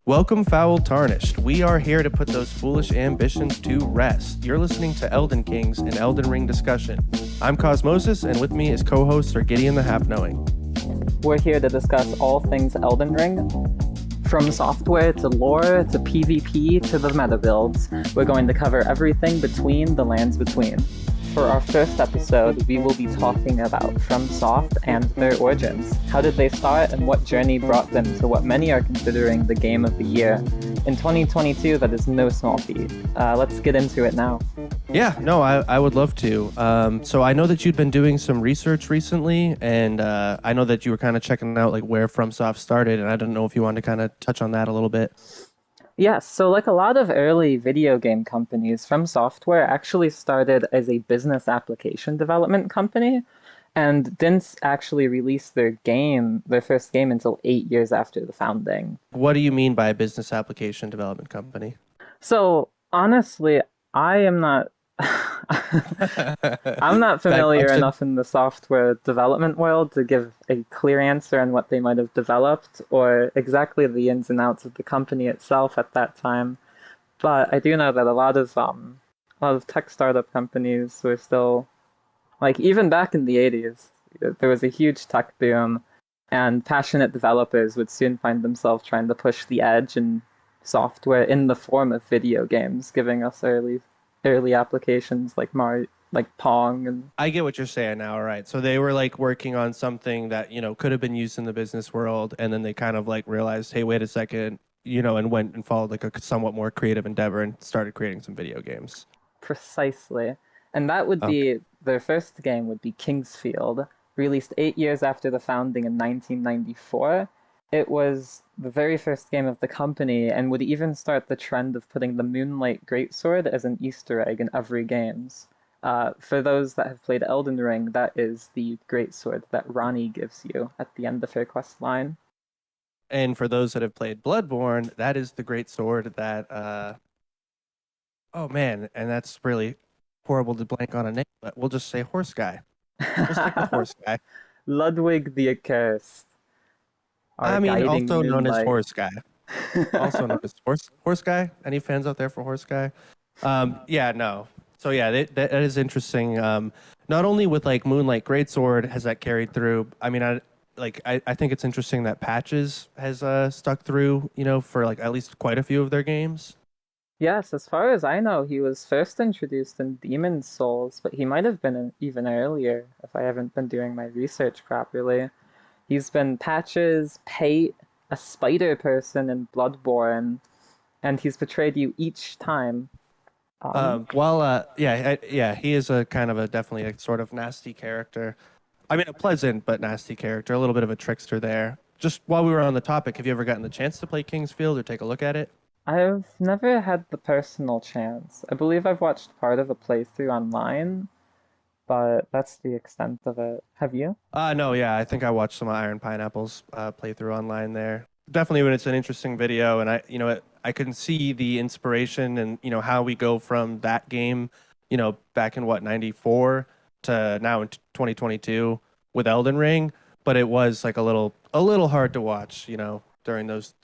Welcome, Foul Tarnished. We are here to put those foolish ambitions to rest. You're listening to Elden Kings and Elden Ring discussion. I'm Cozmoses, and with me is co-host Sir Gideon the Half-Knowing. We're here to discuss all things Elden Ring, from software to lore to PvP to the meta builds. We're going to cover everything between the lands between. For our first episode, we will be talking about FromSoft and their origins. How did they start, and what journey brought them to what many are considering the game of the year? In 2022, that is no small feat. Let's get into it now. Yeah, no, I would love to. So I know that you'd been doing some research recently, and I know that you were kind of checking out like where FromSoft started, and I don't know if you wanted to kind of touch on that a little bit. Yes, so like a lot of early video game companies, FromSoftware actually started as a business application development company and didn't actually release their first game until 8 years after the founding. What do you mean by a business application development company? So honestly, I am not I'm not Bad familiar question. enough in the software development world to give a clear answer on what they might have developed or exactly the ins and outs of the company itself at that time. But I do know that a lot of tech startup companies were still like even back in the 80s, there was a huge tech boom and passionate developers would soon find themselves trying to push the edge in software in the form of video games, giving us early applications like Mario, like Pong, and I get what you're saying now, all right. So they were like working on something that, could have been used in the business world, and then they kind of like realized, hey, wait a second, and went and followed like a somewhat more creative endeavor and started creating some video games. precisely. And that would Okay. be their first game would be Kingsfield, released 8 years after the founding in 1994. It was the very first game of the company and would even start the trend of putting the Moonlight Greatsword as an Easter egg in every games. For those that have played Elden Ring, that is the greatsword that Ranni gives you at the end of her quest line. And for those that have played Bloodborne, that is the great sword that, oh man, and that's really horrible to blank on a name, but we'll just say Horse Guy. We'll stick with Horse Guy. Ludwig the Accursed, our I mean, guiding also known as moonlight. Horse Guy. Also known as Horse Guy. Any fans out there for Horse Guy? Yeah, no. So yeah, that is interesting. Not only with like Moonlight Greatsword has that carried through. I mean, I think it's interesting that Patches has stuck through. For like at least quite a few of their games. Yes, as far as I know, he was first introduced in Demon's Souls, but he might have been even earlier if I haven't been doing my research properly. He's been Patches, Pate, a spider person in Bloodborne, and he's betrayed you each time. Um, Yeah, he is a kind of a definitely a sort of nasty character. I mean, a pleasant but nasty character, a little bit of a trickster there. Just while we were on the topic, have you ever gotten the chance to play Kingsfield or take a look at it? I've never had the personal chance. I believe I've watched part of a playthrough online, but that's the extent of it. Have you? No, yeah, I think I watched some Iron Pineapples playthrough online there. Definitely, when it's an interesting video, and I can see the inspiration and how we go from that game, back in what '94 to now in 2022 with Elden Ring. But it was like a little hard to watch, during those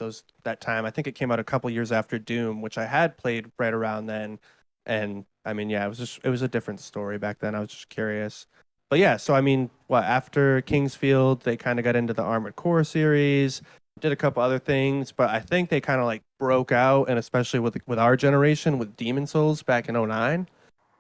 that time. I think it came out a couple years after Doom, which I had played right around then, and I mean, yeah, it was a different story back then. I was just curious. But yeah, so I mean, what after Kingsfield, they kind of got into the Armored Core series, did a couple other things, but I think they kind of like broke out, and especially with our generation with Demon Souls back in '09.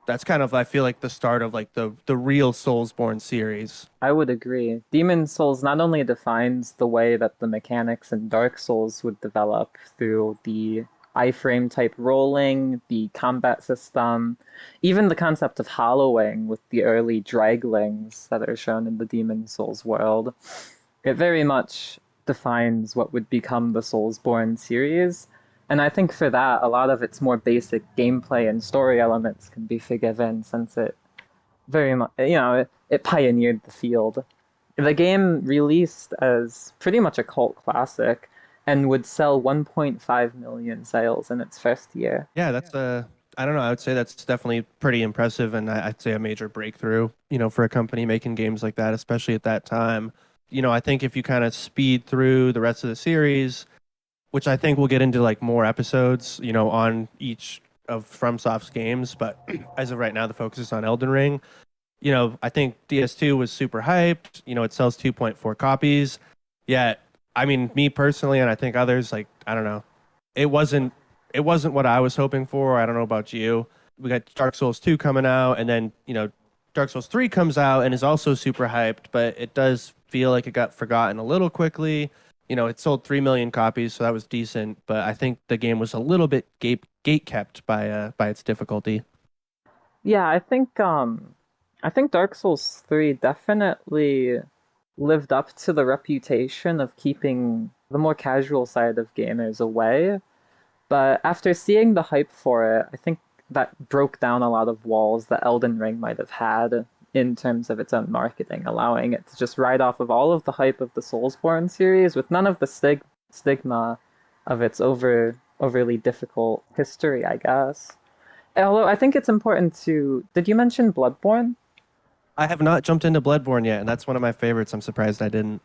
That's kind of I feel like the start of like the real Soulsborne series. I would agree. Demon Souls not only defines the way that the mechanics in Dark Souls would develop through the iframe type rolling, the combat system, even the concept of hollowing with the early draglings that are shown in the Demon Souls world. It very much defines what would become the Soulsborne series. And I think for that, a lot of its more basic gameplay and story elements can be forgiven since it very much, it pioneered the field. The game released as pretty much a cult classic and would sell 1.5 million sales in its first year. Yeah, that's I don't know. I would say that's definitely pretty impressive, and I'd say a major breakthrough, for a company making games like that, especially at that time. I think if you kind of speed through the rest of the series, which I think we'll get into like more episodes, on each of FromSoft's games. But as of right now, the focus is on Elden Ring. I think DS2 was super hyped. It sells 2.4 copies. Yet, I mean, me personally, and I think others, like, I don't know, it wasn't it wasn't what I was hoping for. I don't know about you. We got Dark Souls 2 coming out, and then, Dark Souls 3 comes out and is also super hyped, but it does feel like it got forgotten a little quickly. It sold 3 million copies, so that was decent, but I think the game was a little bit gate kept by its difficulty. Yeah, I think Dark Souls 3 definitely lived up to the reputation of keeping the more casual side of gamers away. But after seeing the hype for it, I think that broke down a lot of walls that Elden Ring might have had in terms of its own marketing, allowing it to just ride off of all of the hype of the Soulsborne series with none of the stigma of its overly difficult history, I guess. Although I think it's important to. Did you mention Bloodborne? I have not jumped into Bloodborne yet, and that's one of my favorites. I'm surprised I didn't.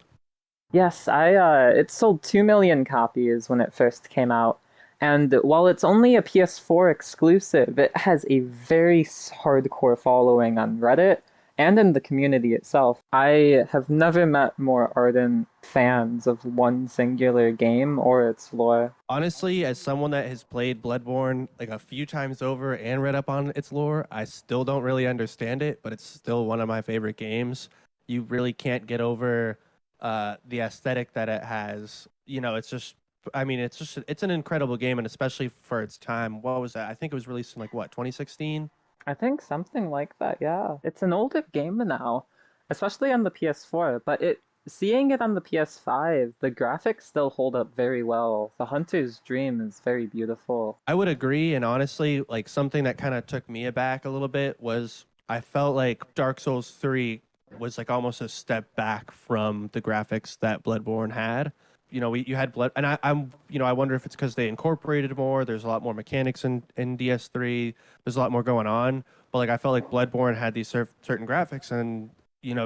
Yes, it sold 2 million copies when it first came out. And while it's only a PS4 exclusive, it has a very hardcore following on Reddit and in the community itself. I have never met more ardent fans of one singular game or its lore. Honestly, as someone that has played Bloodborne like a few times over and read up on its lore, I still don't really understand it, but it's still one of my favorite games. You really can't get over the aesthetic that it has. It's just, I mean, it's an incredible game, and especially for its time. What was that? I think it was released in like what, 2016? I think something like that, yeah. It's an older game now, especially on the PS4, but seeing it on the PS5, the graphics still hold up very well. The Hunter's Dream is very beautiful. I would agree, and honestly, like something that kind of took me aback a little bit was I felt like Dark Souls 3 was like almost a step back from the graphics that Bloodborne had. You had Blood, and I wonder if it's because they incorporated more. There's a lot more mechanics in DS3. There's a lot more going on, but like I felt like Bloodborne had these certain graphics and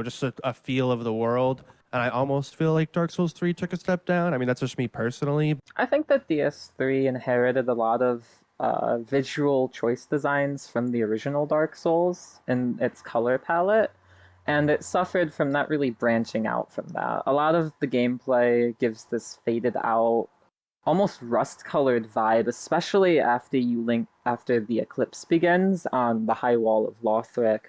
just a feel of the world. And I almost feel like Dark Souls 3 took a step down. I mean, that's just me personally. I think that DS3 inherited a lot of visual choice designs from the original Dark Souls in its color palette, and it suffered from not really branching out from that. A lot of the gameplay gives this faded out, almost rust colored vibe, especially after the eclipse begins on the high wall of Lothric.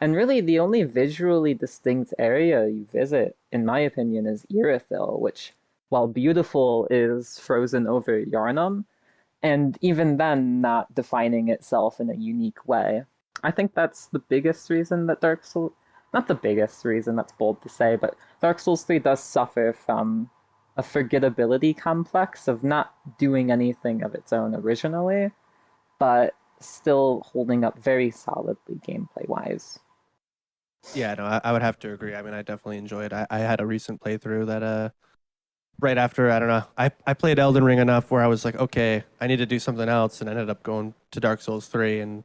And really, the only visually distinct area you visit, in my opinion, is Irithyll, which, while beautiful, is frozen over Yharnam, and even then, not defining itself in a unique way. I think that's the biggest reason that Dark Souls. Not the biggest reason, that's bold to say, but Dark Souls 3 does suffer from a forgettability complex of not doing anything of its own originally, but still holding up very solidly gameplay wise. Yeah, no, I would have to agree. I mean, I definitely enjoyed. I had a recent playthrough that right after, I don't know, I played Elden Ring enough where I was like, okay, I need to do something else, and ended up going to Dark Souls 3. And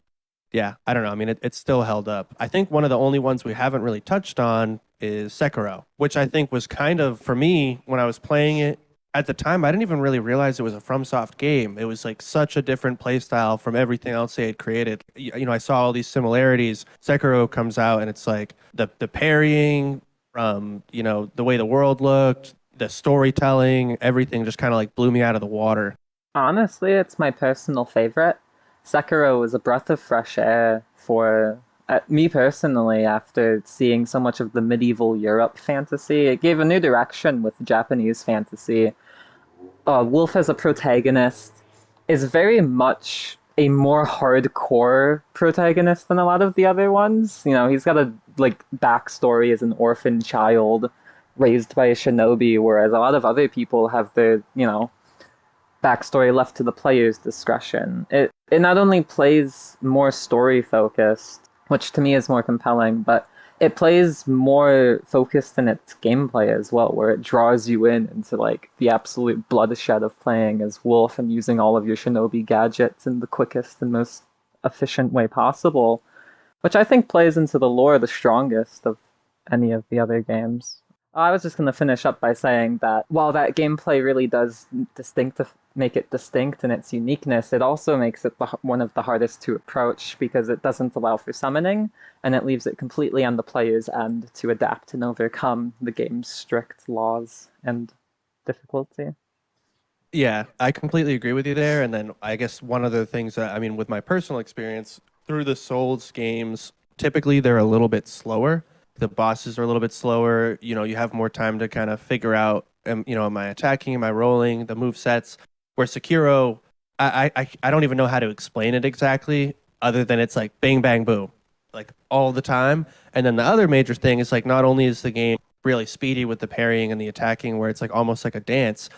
yeah, I don't know. I mean, it's still held up. I think one of the only ones we haven't really touched on is Sekiro, which I think was kind of, for me, when I was playing it at the time, I didn't even really realize it was a FromSoft game. It was like such a different play style from everything else they had created. I saw all these similarities. Sekiro comes out and it's like the parrying, the way the world looked, the storytelling, everything just kind of like blew me out of the water. Honestly, it's my personal favorite. Sekiro was a breath of fresh air for me personally after seeing so much of the medieval Europe fantasy. It gave a new direction with Japanese fantasy. Wolf as a protagonist is very much a more hardcore protagonist than a lot of the other ones. He's got a like backstory as an orphan child raised by a shinobi, whereas a lot of other people have their, backstory left to the player's discretion. It not only plays more story focused, which to me is more compelling, but it plays more focused in its gameplay as well, where it draws you in into like the absolute bloodshed of playing as Wolf and using all of your shinobi gadgets in the quickest and most efficient way possible, which I think plays into the lore the strongest of any of the other games. I was just going to finish up by saying that while that gameplay really does make it distinct in its uniqueness, it also makes it one of the hardest to approach because it doesn't allow for summoning, and it leaves it completely on the player's end to adapt and overcome the game's strict laws and difficulty. Yeah, I completely agree with you there. And then I guess one of the things that, I mean, with my personal experience through the Souls games, typically they're a little bit slower. The bosses are a little bit slower. You have more time to kind of figure out, am I attacking, am I rolling, the move sets. Where Sekiro, I don't even know how to explain it exactly, other than it's like bang, bang, boom, like all the time. And then the other major thing is like not only is the game really speedy with the parrying and the attacking, where it's like almost like a dance.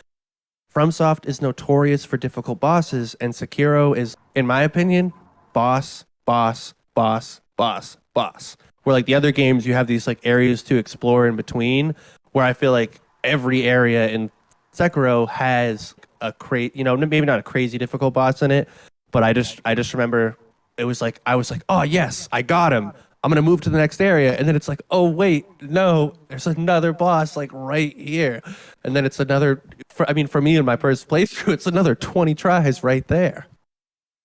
FromSoft is notorious for difficult bosses, and Sekiro is, in my opinion, boss, boss, boss, boss, boss. Where like the other games, you have these like areas to explore in between. Where I feel like every area in Sekiro has maybe not a crazy difficult boss in it, but I just remember it was like I was like, oh yes, I got him. I'm gonna move to the next area, and then it's like, oh wait, no, there's another boss like right here, and then it's another. I mean, for me in my first playthrough, it's another 20 tries right there.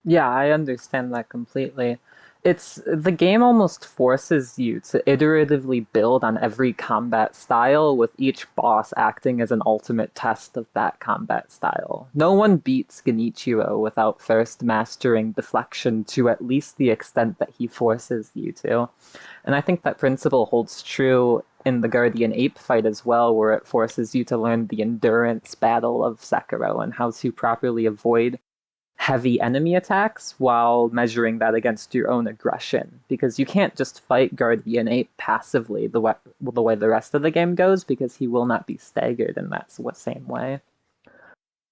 Yeah, I understand that completely. It's the game almost forces you to iteratively build on every combat style, with each boss acting as an ultimate test of that combat style. No one beats Genichiro without first mastering deflection to at least the extent that he forces you to. And I think that principle holds true in the Guardian Ape fight as well, where it forces you to learn the endurance battle of Sekiro and how to properly avoid heavy enemy attacks while measuring that against your own aggression, because you can't just fight Guardian Ape passively the way the rest of the game goes, because he will not be staggered in that same way.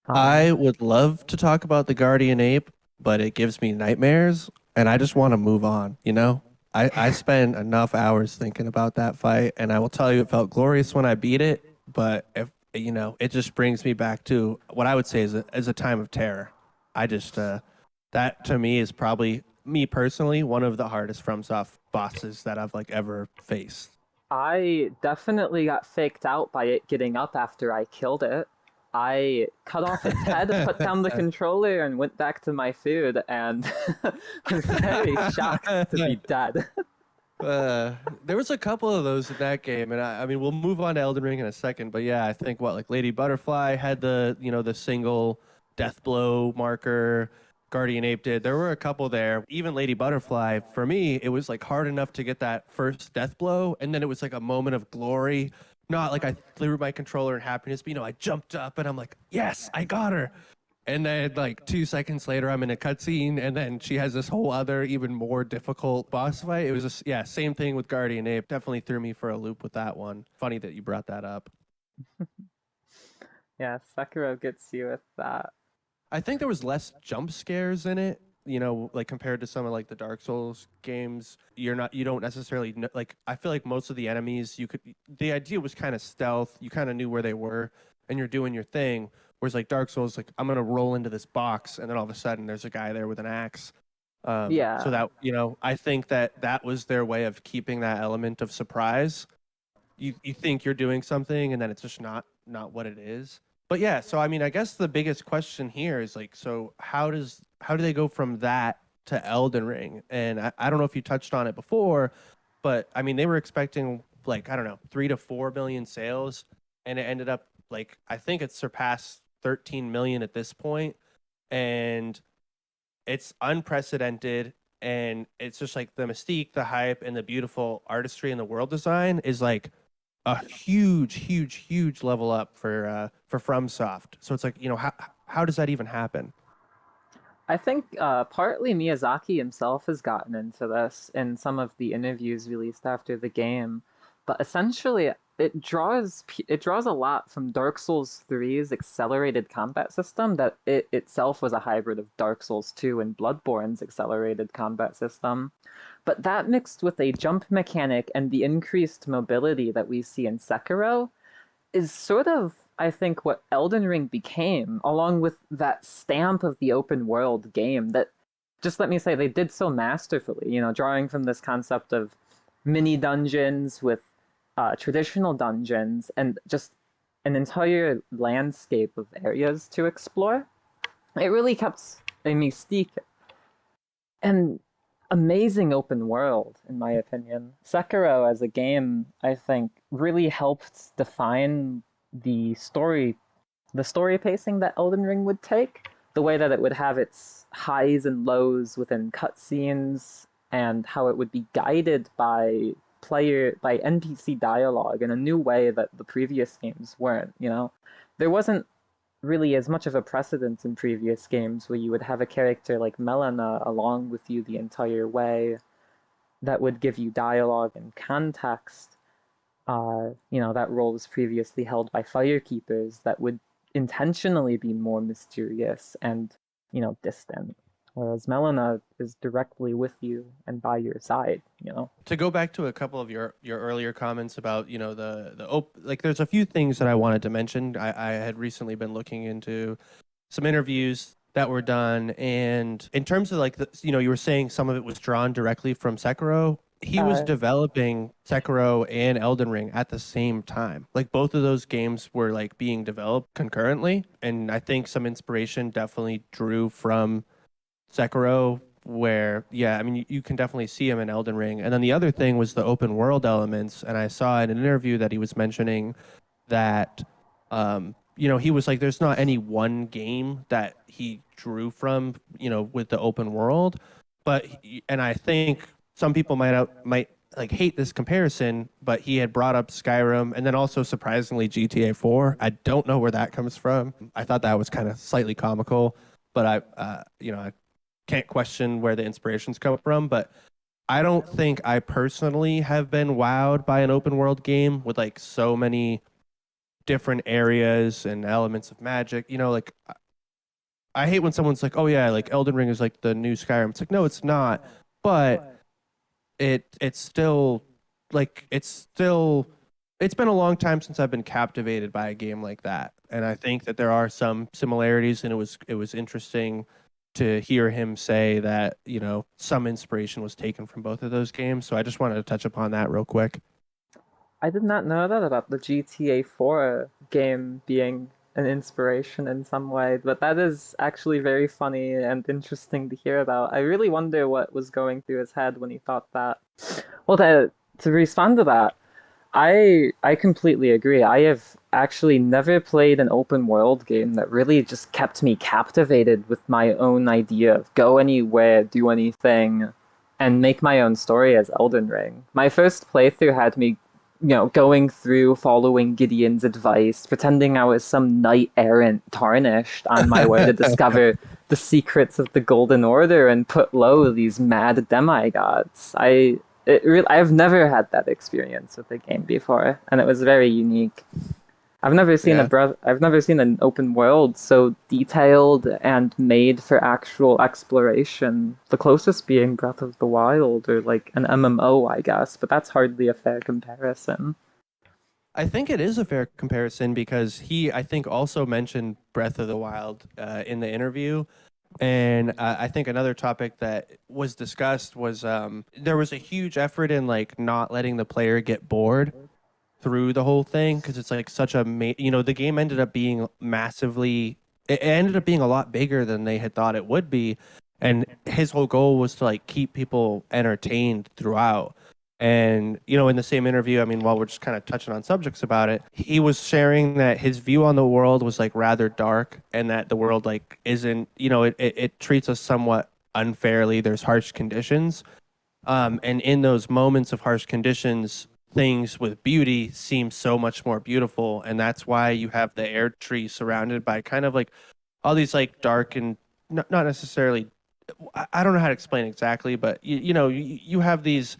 I Um, would love to talk about the Guardian Ape, but it gives me nightmares, and I just want to move on, you know? I spent enough hours thinking about that fight, and I will tell you it felt glorious when I beat it, but if it just brings me back to what I would say is a time of terror. I just that to me is probably me personally one of the hardest FromSoft bosses that I've like ever faced. I definitely got faked out by it getting up after I killed it. I cut off its head, put down the controller, and went back to my food, and was very shocked to be dead. Uh, there was a couple of those in that game, and I mean, we'll move on to Elden Ring in a second, but yeah, I think what like Lady Butterfly had the single death blow marker. Guardian Ape did. There were a couple there. Even Lady Butterfly, for me, it was like hard enough to get that first death blow, and then it was like a moment of glory. Not like I threw my controller in happiness, but I jumped up and I'm like, yes, I got her. And then, like 2 seconds later, I'm in a cutscene, and then she has this whole other, even more difficult boss fight. It was just, yeah, same thing with Guardian Ape. Definitely threw me for a loop with that one. Funny that you brought that up. Yeah, Sekiro gets you with that. I think there was less jump scares in it. Like compared to some of like the Dark Souls games, you don't necessarily know, like I feel like most of the enemies the idea was kind of stealth. You kind of knew where they were, and you're doing your thing. Whereas like Dark Souls, like I'm gonna roll into this box, and then all of a sudden there's a guy there with an axe. So Yeah, that I think that was their way of keeping that element of surprise. You think you're doing something, and then it's just not what it is. But yeah, so I mean, I guess the biggest question here is like, so how do they go from that to Elden Ring? And I don't know if you touched on it before, but I mean, they were expecting like I don't know 3 to 4 million sales, and it ended up like I think it surpassed 13 million at this point, and it's unprecedented. And it's just like the mystique, the hype, and the beautiful artistry and the world design is like a huge, huge, huge level up for FromSoft. So it's like how does that even happen? I think partly Miyazaki himself has gotten into this in some of the interviews released after the game, but essentially it draws a lot from Dark Souls 3's accelerated combat system that it itself was a hybrid of Dark Souls 2 and Bloodborne's accelerated combat system. But that mixed with a jump mechanic and the increased mobility that we see in Sekiro is sort of, I think, what Elden Ring became, along with that stamp of the open world game that, just let me say, they did so masterfully, drawing from this concept of mini dungeons with traditional dungeons and just an entire landscape of areas to explore. It really kept a mystique and amazing open world, in my opinion. Sekiro as a game, I think, really helped define the story the story pacing that Elden Ring would take, the way that it would have its highs and lows within cutscenes, and how it would be guided by NPC dialogue in a new way that the previous games weren't, you know? There wasn't really as much of a precedent in previous games where you would have a character like Melina along with you the entire way that would give you dialogue and context. That role was previously held by firekeepers that would intentionally be more mysterious and, distant. Whereas Melina is directly with you and by your side. To go back to a couple of your earlier comments about like there's a few things that I wanted to mention. I had recently been looking into some interviews that were done, and in terms of like you were saying some of it was drawn directly from Sekiro. He was Uh, developing Sekiro and Elden Ring at the same time. Like both of those games were like being developed concurrently, and I think some inspiration definitely drew from Sekiro, where yeah, I mean you can definitely see him in Elden Ring. And then the other thing was the open world elements, and I saw in an interview that he was mentioning that he was like there's not any one game that he drew from, with the open world, but and I think some people might like hate this comparison, but he had brought up Skyrim and then also surprisingly GTA 4. I don't know where that comes from. I thought that was kind of slightly comical, but I can't question where the inspirations come from, but I don't think I personally have been wowed by an open world game with like so many different areas and elements of magic. Like I hate when someone's like, "Oh yeah, like Elden Ring is like the new Skyrim." It's like, no, it's not. But it's still like it's been a long time since I've been captivated by a game like that. And I think that there are some similarities, and it was interesting to hear him say that, some inspiration was taken from both of those games. So I just wanted to touch upon that real quick. I did not know that about the GTA 4 game being an inspiration in some way, but that is actually very funny and interesting to hear about. I really wonder what was going through his head when he thought that. Well, to respond to that, I completely agree. I have actually never played an open world game that really just kept me captivated with my own idea of go anywhere, do anything, and make my own story as Elden Ring. My first playthrough had me, going through following Gideon's advice, pretending I was some knight errant tarnished on my way to discover the secrets of the Golden Order and put low these mad demigods. I've never had that experience with a game before, and it was very unique. Yeah. I've never seen an open world so detailed and made for actual exploration. The closest being Breath of the Wild or like an MMO, I guess, but that's hardly a fair comparison. I think it is a fair comparison because I think, also mentioned Breath of the Wild in the interview. And I think another topic that was discussed was there was a huge effort in like not letting the player get bored through the whole thing because it's like such the game ended up being massively. It ended up being a lot bigger than they had thought it would be, and his whole goal was to like keep people entertained throughout. And in the same interview, I mean, while we're just kind of touching on subjects about it, he was sharing that his view on the world was like rather dark, and that the world like isn't, it treats us somewhat unfairly. There's harsh conditions, and in those moments of harsh conditions, things with beauty seem so much more beautiful, and that's why you have the air tree surrounded by kind of like all these like dark and not necessarily. I don't know how to explain exactly, but you have these.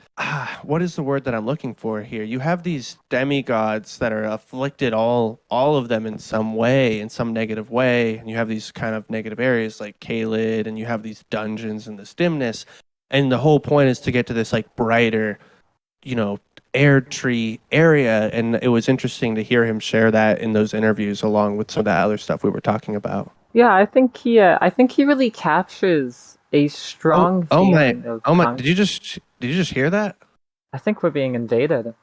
What is the word that I'm looking for here? You have these demigods that are afflicted, all of them in some way, in some negative way, and you have these kind of negative areas like Kaled, and you have these dungeons and this dimness, and the whole point is to get to this like brighter, you know, air tree area, and it was interesting to hear him share that in those interviews along with some of that other stuff we were talking about. Yeah, I think he really captures a Oh, strong oh my, feeling of oh my! Did you just hear that? I think we're being invaded.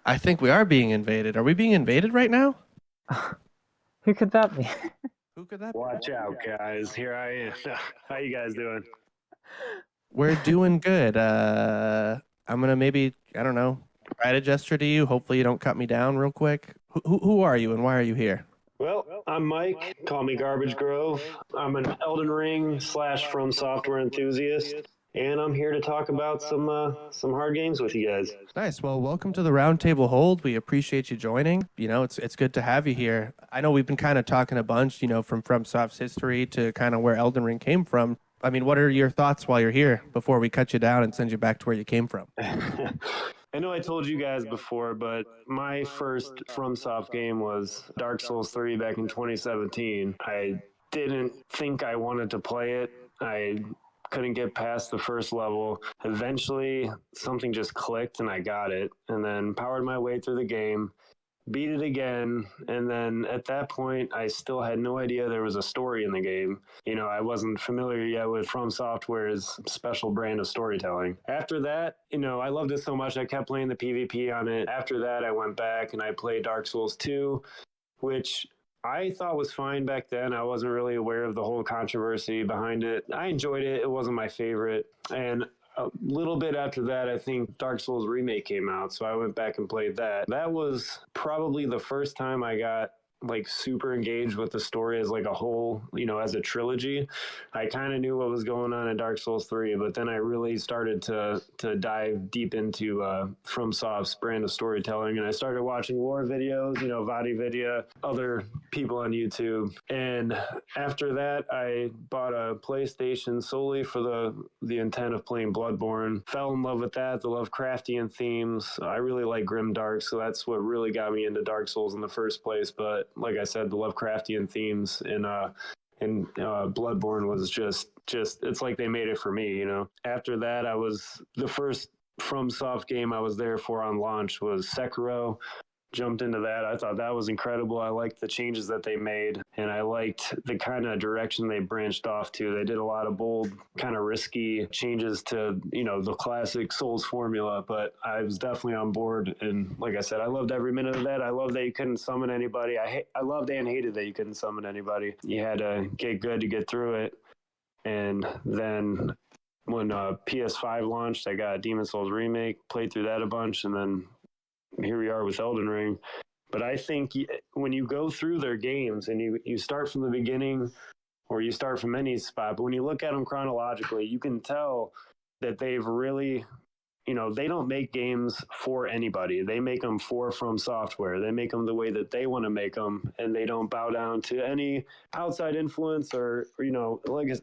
I think we are being invaded. Are we being invaded right now? Who could that be? Who could that be? Watch out, guys. Here I am. How you guys doing? We're doing good. I'm gonna maybe, I don't know, try to gesture to you. Hopefully you don't cut me down real quick. Who are you and why are you here? Well, I'm Mike. Call me GarbageGrove. I'm an Elden Ring / FromSoftware enthusiast, and I'm here to talk about some hard games with you guys. Nice. Well, welcome to the Roundtable Hold. We appreciate you joining. It's good to have you here. I know we've been kind of talking a bunch, from FromSoft's history to kind of where Elden Ring came from. I mean, what are your thoughts while you're here before we cut you down and send you back to where you came from? I know I told you guys before, but my first FromSoft game was Dark Souls 3 back in 2017. I didn't think I wanted to play it. I couldn't get past the first level. Eventually, something just clicked and I got it, and then powered my way through the game, beat it again, and then at that point I still had no idea there was a story in the game. I wasn't familiar yet with FromSoftware's special brand of storytelling. After that, I loved it so much I kept playing the PvP on it. After that, I went back and I played Dark Souls 2, which I thought was fine back then. I wasn't really aware of the whole controversy behind it. I enjoyed it. It wasn't my favorite. And a little bit after that, I think Dark Souls Remake came out, so I went back and played that. That was probably the first time I got super engaged with the story as a whole, as a trilogy. I kind of knew what was going on in Dark Souls 3, but then I really started to dive deep into FromSoft's brand of storytelling, and I started watching lore videos, VaatiVidya, other people on YouTube. And after that, I bought a PlayStation solely for the intent of playing Bloodborne. Fell in love with that, the Lovecraftian themes. I really like grimdark, so that's what really got me into Dark Souls in the first place. But like I said, the Lovecraftian themes in Bloodborne was just it's like they made it for me. After that, I was the first FromSoft game I was there for on launch was Sekiro. Jumped into that. I thought that was incredible. I liked the changes that they made, and I liked the kind of direction they branched off to. They did a lot of bold, kind of risky changes to, the classic Souls formula, but I was definitely on board. And like I said, I loved every minute of that. I loved that you couldn't summon anybody. I loved and hated that you couldn't summon anybody. You had to get good to get through it. And then when PS5 launched, I got Demon Souls Remake, played through that a bunch, and then here we are with Elden Ring. But I think when you go through their games and you start from the beginning or you start from any spot, but when you look at them chronologically, you can tell that they've really, they don't make games for anybody. They make them for FromSoftware. They make them the way that they want to make them, and they don't bow down to any outside influence or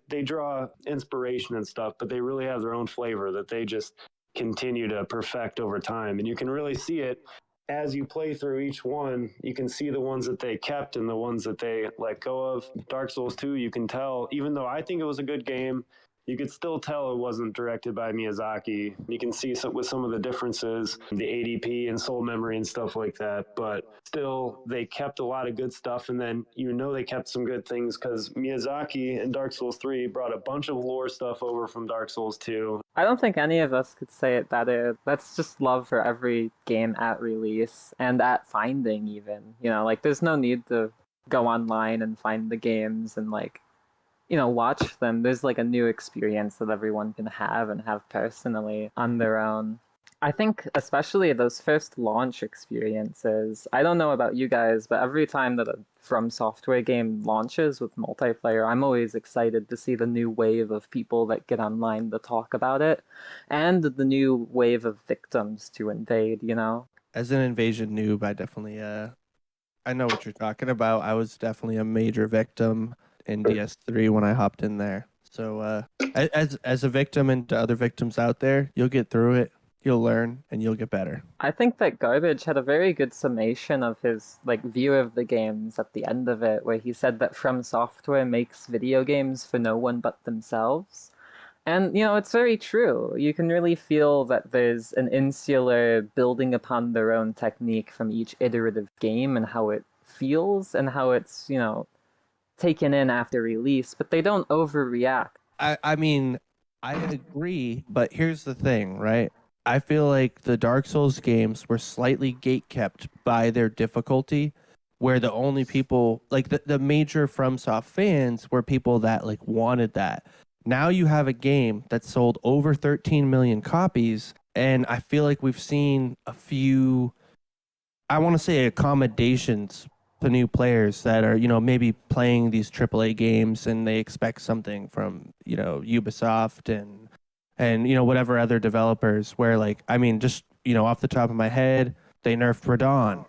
they draw inspiration and stuff, but they really have their own flavor that they just continue to perfect over time. And you can really see it as you play through each one. You can see the ones that they kept and the ones that they let go of. Dark Souls 2, you can tell, even though I think it was a good game, you could still tell it wasn't directed by Miyazaki. You can see with some of the differences, the ADP and soul memory and stuff like that, but still they kept a lot of good stuff. And then they kept some good things because Miyazaki in Dark Souls 3 brought a bunch of lore stuff over from Dark Souls 2. I don't think any of us could say it better. That's just love for every game at release and at finding even. There's no need to go online and find the games and watch them. There's a new experience that everyone can have and have personally on their own. I think especially those first launch experiences, I don't know about you guys, but every time that a FromSoftware game launches with multiplayer, I'm always excited to see the new wave of people that get online to talk about it and the new wave of victims to invade, As an invasion noob, I definitely I know what you're talking about. I was definitely a major victim in DS3 when I hopped in there. So as a victim and to other victims out there, you'll get through it, you'll learn, and you'll get better. I think that Garbage had a very good summation of his view of the games at the end of it, where he said that FromSoftware makes video games for no one but themselves. And, it's very true. You can really feel that there's an insular building upon their own technique from each iterative game and how it feels and how it's, taken in after release, but they don't overreact. I mean, I agree, but here's the thing, right? I feel like the Dark Souls games were slightly gatekept by their difficulty, where the only people like the major FromSoft fans were people that like wanted that. Now you have a game that sold over 13 million copies, and I feel like we've seen a few, I want to say, accommodations to new players that are, maybe playing these AAA games and they expect something from, Ubisoft and whatever other developers where like, I mean, just, off the top of my head, they nerfed Radon.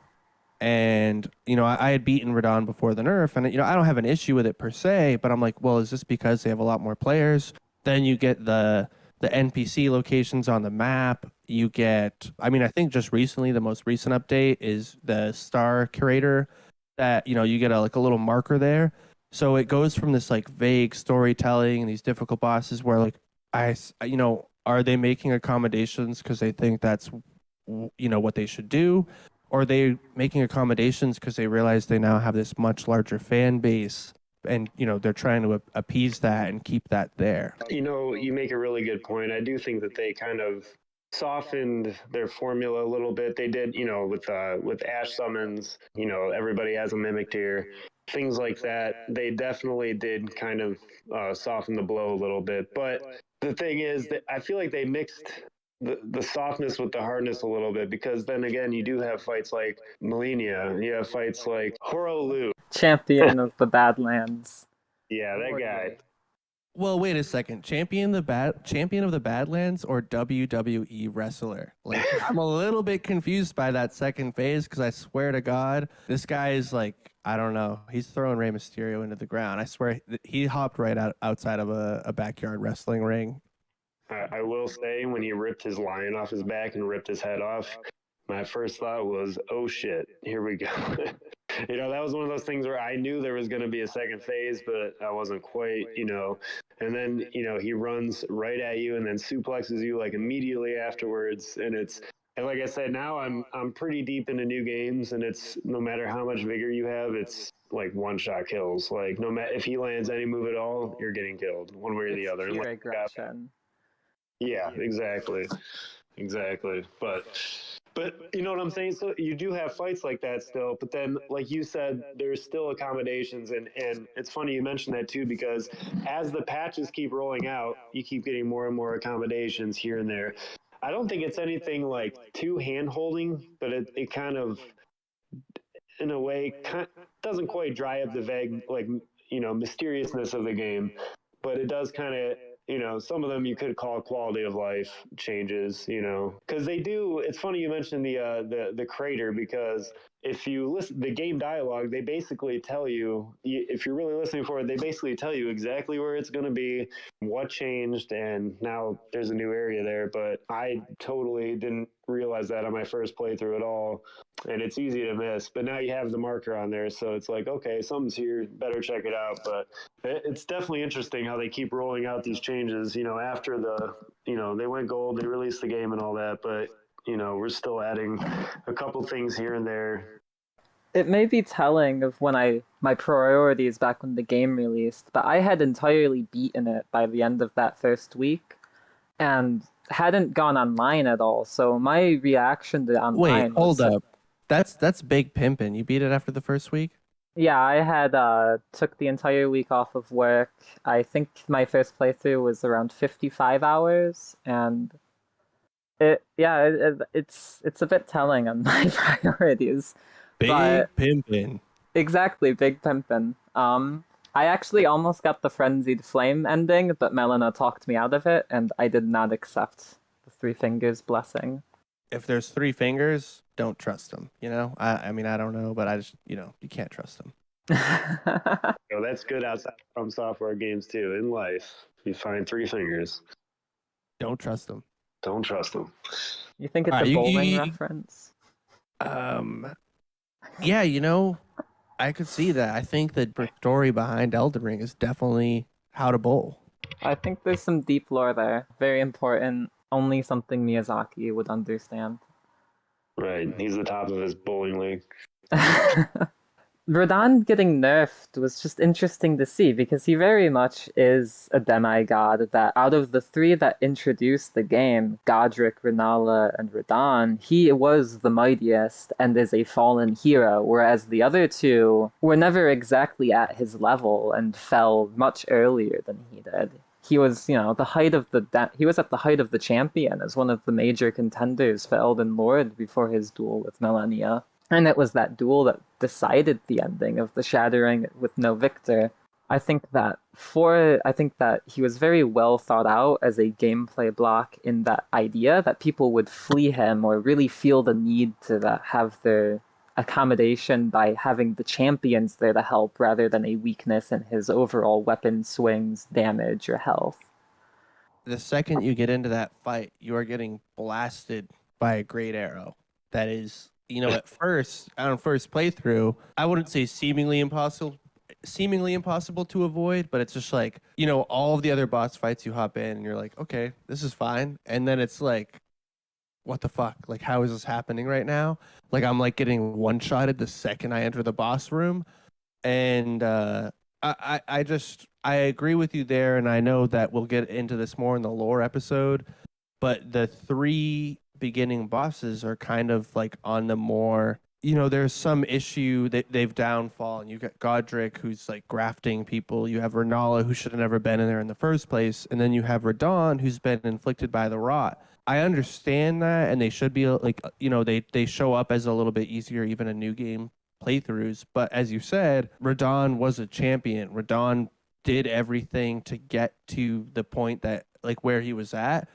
And, I had beaten Radon before the nerf and, I don't have an issue with it per se, but I'm like, well, is this because they have a lot more players? Then you get the NPC locations on the map. You get, I mean, I think just recently, the most recent update is the star curator that, you get like a little marker there. So it goes from this like vague storytelling and these difficult bosses where like, are they making accommodations because they think that's, what they should do? Or are they making accommodations because they realize they now have this much larger fan base and, they're trying to appease that and keep that there? You make a really good point. I do think that they kind of softened their formula a little bit. They did, with Ash summons, everybody has a mimic tier, things like that. They definitely did kind of soften the blow a little bit. But the thing is that I feel like they mixed the softness with the hardness a little bit, because then again, you do have fights like Melania, you have fights like Horolu. Champion of the Badlands. Yeah, that guy. Well, wait a second. Champion of the Badlands or WWE wrestler? Like, I'm a little bit confused by that second phase because I swear to God, this guy is like, I don't know. He's throwing Rey Mysterio into the ground. I swear he hopped right outside of a backyard wrestling ring. I will say, when he ripped his lion off his back and ripped his head off, my first thought was, oh shit, here we go. That was one of those things where I knew there was going to be a second phase, but I wasn't quite, and then, he runs right at you and then suplexes you like immediately afterwards. And like I said, now I'm pretty deep into new games, and it's no matter how much vigor you have, it's like one shot kills. Like, no matter if he lands any move at all, you're getting killed one way or the other. Pure aggression. Yeah, exactly. Exactly. But you know what I'm saying? So you do have fights like that still, but then like you said, there's still accommodations, and it's funny you mentioned that too, because as the patches keep rolling out, you keep getting more and more accommodations here and there. I don't think it's anything like too hand holding, but it kind of, in a way, doesn't quite dry up the vague, like, mysteriousness of the game, but it does kind of, some of them you could call quality of life changes, because they do. It's funny you mentioned the crater, because if you listen the game dialogue, they basically tell you, if you're really listening for it, they basically tell you exactly where it's going to be, what changed, and now there's a new area there. But I totally didn't realize that on my first playthrough at all, and it's easy to miss. But now you have the marker on there, so it's like, okay, something's here, better check it out. But it's definitely interesting how they keep rolling out these changes, after they went gold, they released the game and all that, but we're still adding a couple things here and there. It may be telling of my priorities back when the game released, but I had entirely beaten it by the end of that first week and hadn't gone online at all. So my reaction to Wait, online hold was, up. That's big pimpin'. You beat it after the first week? yeah, I had took the entire week off of work. I think my first playthrough was around 55 hours, and it's a bit telling on my priorities. But Big pimpin'. exactly, Big Pimpin'. I actually almost got the Frenzied Flame ending, but Melina talked me out of it, and I did not accept the Three Fingers blessing. If there's three fingers, don't trust them. I mean, I don't know, but I just, you can't trust them. That's good outside from software games too. In life, you find three fingers. Don't trust them. Don't trust them. You think it's All right, a bowling reference? Yeah, I could see that. I think the story behind Elden Ring is definitely how to bowl. I think there's some deep lore there. Very important. Only something Miyazaki would understand. Right. He's the top of his bowling league. Radahn getting nerfed was just interesting to see because he very much is a demigod that out of the three that introduced the game, Godric, Renala, and Radahn, he was the mightiest and is a fallen hero, whereas the other two were never exactly at his level and fell much earlier than he did. He was, the height of he was at the height of the champion as one of the major contenders for Elden Lord before his duel with Melania. And it was that duel that decided the ending of the Shattering with no victor. I think that he was very well thought out as a gameplay block in that idea that people would flee him or really feel the need to have their accommodation by having the champions there to help rather than a weakness in his overall weapon swings, damage, or health. The second you get into that fight, you are getting blasted by a great arrow. That is, at first, on first playthrough, I wouldn't say seemingly impossible to avoid, but it's just like, all of the other boss fights you hop in and you're like, okay, this is fine. And then it's like, what the fuck? Like, how is this happening right now? Like, I'm like getting one-shotted the second I enter the boss room. And I agree with you there, and I know that we'll get into this more in the lore episode, but the three beginning bosses are kind of like on the more, there's some issue that they've downfall, and you got Godric who's like grafting people, you have Renala who should have never been in there in the first place, and then you have Radahn who's been inflicted by the rot. I understand that, and they should be like, they show up as a little bit easier, even a new game playthroughs. But as you said, Radahn was a champion. Radahn did everything to get to the point that like where he was at.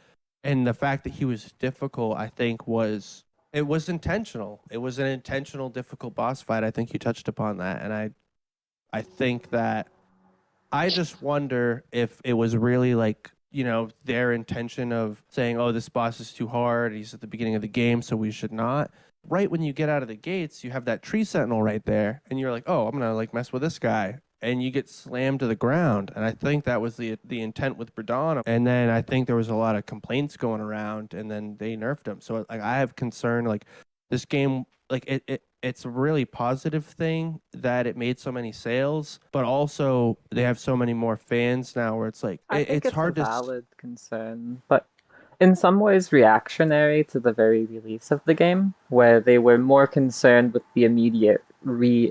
And the fact that he was difficult, I think was intentional. It was an intentional difficult boss fight. I think you touched upon that. And I think that I just wonder if it was really like, their intention of saying, oh, this boss is too hard. He's at the beginning of the game, so we should not. Right when you get out of the gates, you have that tree sentinel right there, and you're like, oh, I'm gonna like mess with this guy, and you get slammed to the ground. And I think that was the intent with Radahn. And then I think there was a lot of complaints going around, and then they nerfed him. So like I have concern, like this game, like it's a really positive thing that it made so many sales, but also they have so many more fans now where it's like I think it's hard a to valid concern, but in some ways reactionary to the very release of the game, where they were more concerned with the immediate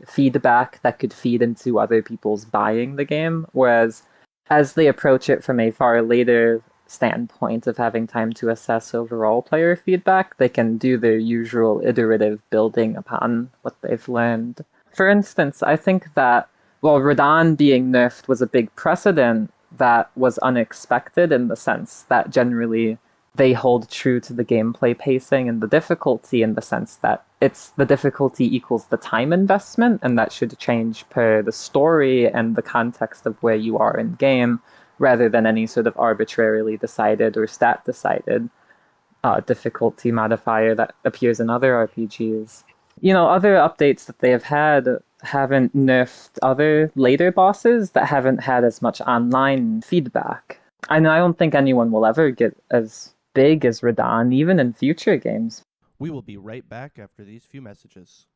feedback that could feed into other people's buying the game, whereas as they approach it from a far later standpoint of having time to assess overall player feedback, they can do their usual iterative building upon what they've learned. For instance, I think that while Radahn being nerfed was a big precedent, that was unexpected in the sense that generally they hold true to the gameplay pacing and the difficulty in the sense that it's the difficulty equals the time investment, and that should change per the story and the context of where you are in game, rather than any sort of arbitrarily decided or stat decided difficulty modifier that appears in other RPGs. Other updates that they have had haven't nerfed other later bosses that haven't had as much online feedback. And I don't think anyone will ever get as big as Radahn, even in future games. We will be right back after these few messages.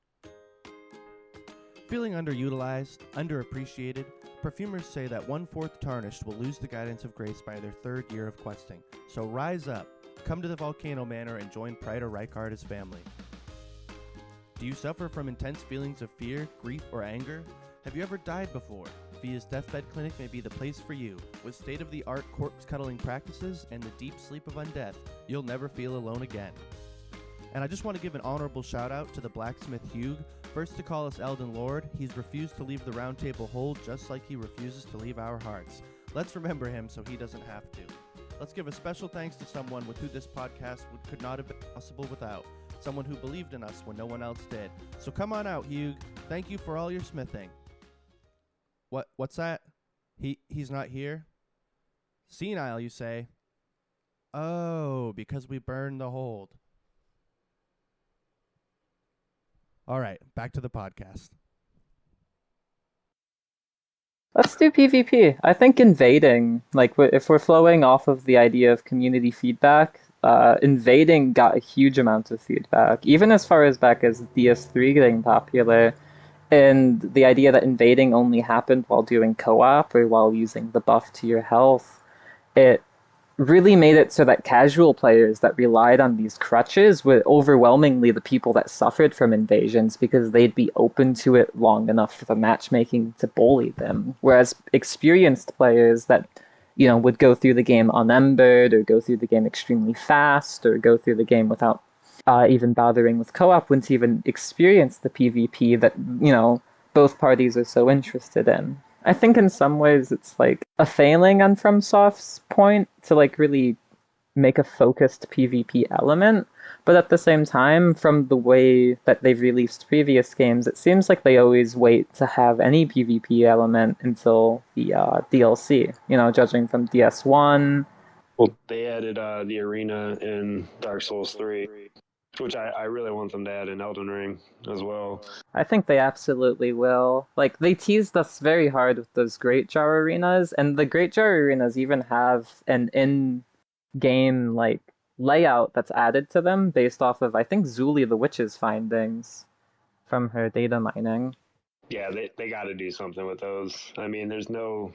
Feeling underutilized, underappreciated, perfumers say that 1/4 tarnished will lose the guidance of grace by their 3rd year of questing. So rise up, come to the Volcano Manor and join Praetor Rykard as family. Do you suffer from intense feelings of fear, grief, or anger? Have you ever died before? Via's Deathbed Clinic may be the place for you. With state-of-the-art corpse-cuddling practices and the deep sleep of undeath, you'll never feel alone again. And I just want to give an honorable shout-out to the blacksmith Hugh. First to call us Elden Lord, he's refused to leave the round table whole just like he refuses to leave our hearts. Let's remember him so he doesn't have to. Let's give a special thanks to someone with who this podcast could not have been possible without. Someone who believed in us when no one else did. So come on out, Hugh. Thank you for all your smithing. What's that? He's not here? Senile, you say? Oh, because we burned the hold. All right, back to the podcast. Let's do PvP. I think invading, like if we're flowing off of the idea of community feedback, invading got a huge amount of feedback, even as far as back as DS3 getting popular. And the idea that invading only happened while doing co-op or while using the buff to your health, it really made it so that casual players that relied on these crutches were overwhelmingly the people that suffered from invasions because they'd be open to it long enough for the matchmaking to bully them. Whereas experienced players that, would go through the game unembered or go through the game extremely fast or go through the game without even bothering with co-op wouldn't even experience the PvP that, both parties are so interested in. I think in some ways it's like a failing on FromSoft's point to like really make a focused PvP element. But at the same time, from the way that they've released previous games, it seems like they always wait to have any PvP element until the DLC. Judging from DS1. Well, they added the arena in Dark Souls 3, which I really want them to add in Elden Ring as well. I think they absolutely will. Like, they teased us very hard with those Great Jar arenas, and the Great Jar arenas even have an in-game, like, layout that's added to them based off of, I think, Zuli the Witch's findings from her data mining. Yeah, they got to do something with those. I mean, there's no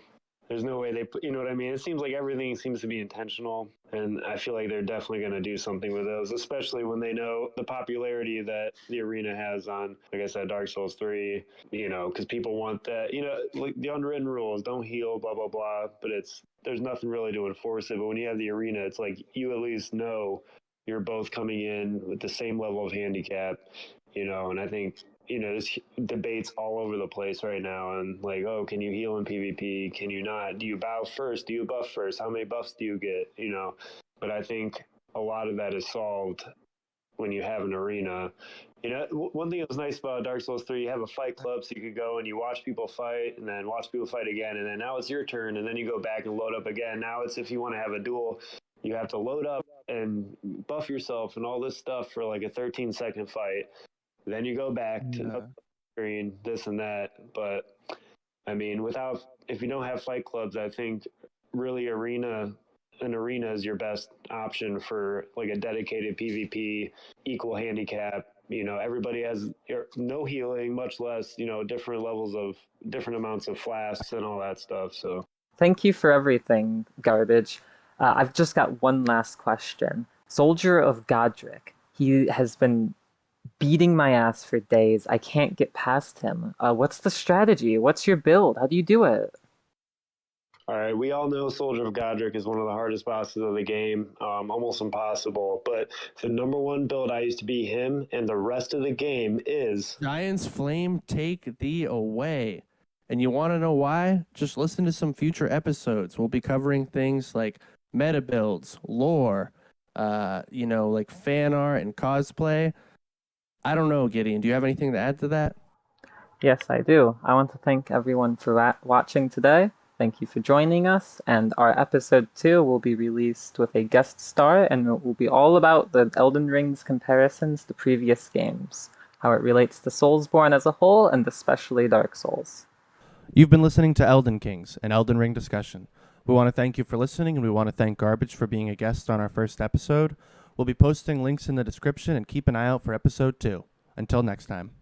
way they put, you know what I mean? It seems like everything seems to be intentional, and I feel like they're definitely going to do something with those, especially when they know the popularity that the arena has on, like I said, Dark Souls 3, because people want that, like the unwritten rules, don't heal, blah, blah, blah, but there's nothing really to enforce it. But when you have the arena, it's like you at least know you're both coming in with the same level of handicap, and I think there's debates all over the place right now and like, oh, can you heal in PvP? Can you not? Do you bow first? Do you buff first? How many buffs do you get? But I think a lot of that is solved when you have an arena. One thing that was nice about Dark Souls 3, you have a fight club, so you could go and you watch people fight and then watch people fight again, and then now it's your turn, and then you go back and load up again. Now it's if you want to have a duel, you have to load up and buff yourself and all this stuff for like a 13-second fight. Then you go back to screen, this and that. But I mean, if you don't have fight clubs, I think really an arena is your best option for like a dedicated PvP, equal handicap. Everybody has no healing, much less, different amounts of flasks and all that stuff. So Thank you for everything, Garbage. I've just got one last question. Soldier of Godric. He has been beating my ass for days. I can't get past him. What's the strategy? What's your build? How do you do it? all right, we all know Soldier of Godric is one of the hardest bosses of the game, almost impossible. But the number one build I used to be him, and the rest of the game is Giant's Flame, take thee away. And you want to know why? Just listen to some future episodes. We'll be covering things like meta builds, lore, like fan art and cosplay. I don't know, Gideon. Do you have anything to add to that? Yes, I do. I want to thank everyone for watching today. Thank you for joining us, and our episode 2 will be released with a guest star, and it will be all about the Elden Ring's comparisons to previous games, how it relates to Soulsborne as a whole, and especially Dark Souls. You've been listening to Elden Kings, an Elden Ring discussion. We want to thank you for listening, and we want to thank Garbage for being a guest on our first episode. We'll be posting links in the description, and keep an eye out for episode 2. Until next time.